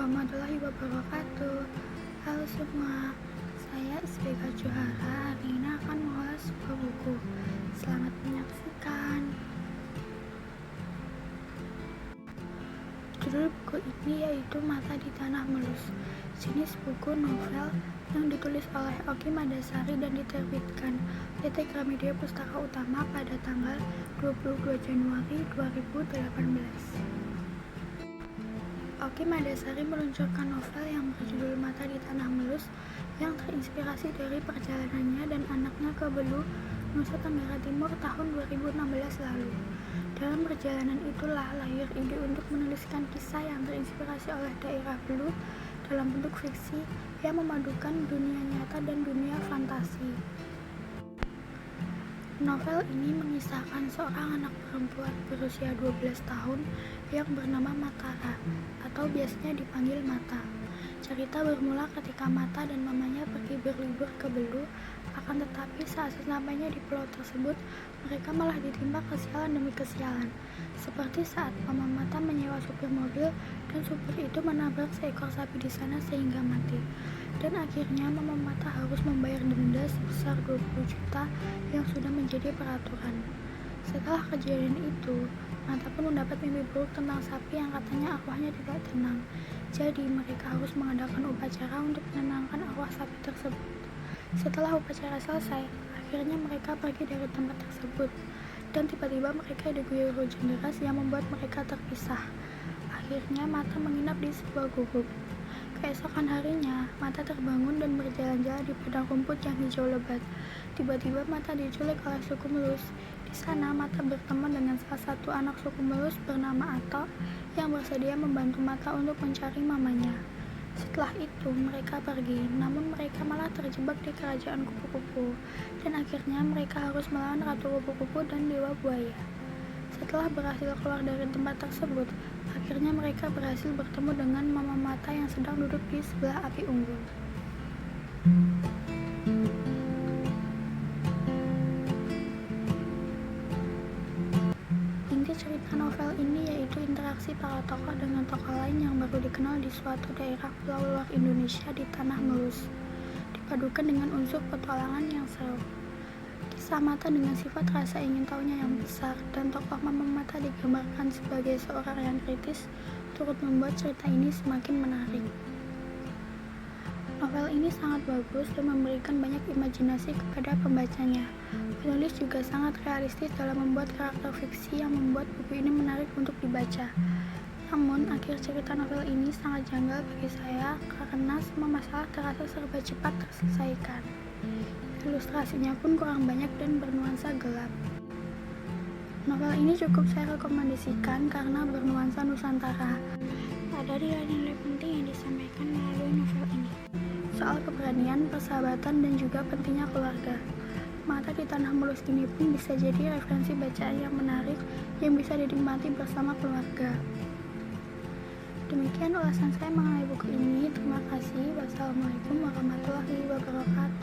warahmatullahi wabarakatuh. Halo semua, saya SBK Johara. Hari ini akan mengulas sebuah buku. Selamat menyaksikan. Judul buku ini yaitu Mata di Tanah Mulus, jenis buku novel yang ditulis oleh Oki Madasari dan diterbitkan PT Gramedia Pustaka Utama pada tanggal 22 Januari 2018. Oki Madasari meluncurkan novel yang berjudul Mata di Tanah Mulus yang terinspirasi dari perjalanannya dan anaknya ke Belu, Nusa Tenggara Timur tahun 2016 lalu. Dalam perjalanan itulah lahir ide untuk menuliskan kisah yang terinspirasi oleh daerah Belu dalam bentuk fiksi yang memadukan dunia nyata dan dunia fantasi. Novel ini mengisahkan seorang anak perempuan berusia 12 tahun yang bernama Matara atau biasanya dipanggil Mata. Cerita bermula ketika Mata dan mamanya pergi berlibur ke Belu, akan tetapi saat sesampainya di pulau tersebut, mereka malah ditimpa kesialan demi kesialan. Seperti saat mama Mata menyewa supir mobil dan supir itu menabrak seekor sapi di sana sehingga mati. Dan akhirnya mama Mata harus membayar denda sebesar 20 juta yang sudah menjadi peraturan. Setelah kejadian itu, Mata pun mendapat mimpi buruk tentang sapi yang katanya arwahnya tidak tenang. Jadi mereka harus mengadakan upacara untuk menenangkan arwah sapi tersebut. Setelah upacara selesai, akhirnya mereka pergi dari tempat tersebut. Dan tiba-tiba mereka diguyur hujan deras yang membuat mereka terpisah. Akhirnya Mata menginap di sebuah gubuk. Keesokan harinya, Mata terbangun dan berjalan-jalan di padang rumput yang hijau lebat. Tiba-tiba Mata diculik oleh suku Mulus. Di sana Mata berteman dengan salah satu anak suku Mulus bernama Ato yang bersedia membantu Mata untuk mencari mamanya. Setelah itu mereka pergi, namun mereka malah terjebak di kerajaan kupu-kupu. Dan akhirnya mereka harus melawan Ratu Kupu-Kupu dan Dewa Buaya. Setelah berhasil keluar dari tempat tersebut, akhirnya mereka berhasil bertemu dengan mama Mata yang sedang duduk di sebelah api unggun. Inti cerita novel ini yaitu interaksi para tokoh dengan tokoh lain yang baru dikenal di suatu daerah pulau luar Indonesia di Tanah Mulus, dipadukan dengan unsur petualangan yang seru. Kisah Mata dengan sifat rasa ingin tahunya yang besar dan tokoh mama Mata digambarkan sebagai seorang yang kritis turut membuat cerita ini semakin menarik. Novel ini sangat bagus dan memberikan banyak imajinasi kepada pembacanya. Penulis juga sangat realistis dalam membuat karakter fiksi yang membuat buku ini menarik untuk dibaca. Namun, akhir cerita novel ini sangat janggal bagi saya karena semua masalah terasa serba cepat terselesaikan. Ilustrasinya pun kurang banyak dan bernuansa gelap. Novel ini cukup saya rekomendasikan karena bernuansa Nusantara. Ada nilai-nilai penting yang disampaikan melalui novel ini. Soal keberanian, persahabatan, dan juga pentingnya keluarga. Mata di Tanah Mulus ini pun bisa jadi referensi bacaan yang menarik yang bisa dinikmati bersama keluarga. Demikian ulasan saya mengenai buku ini. Terima kasih. Wassalamualaikum warahmatullahi wabarakatuh.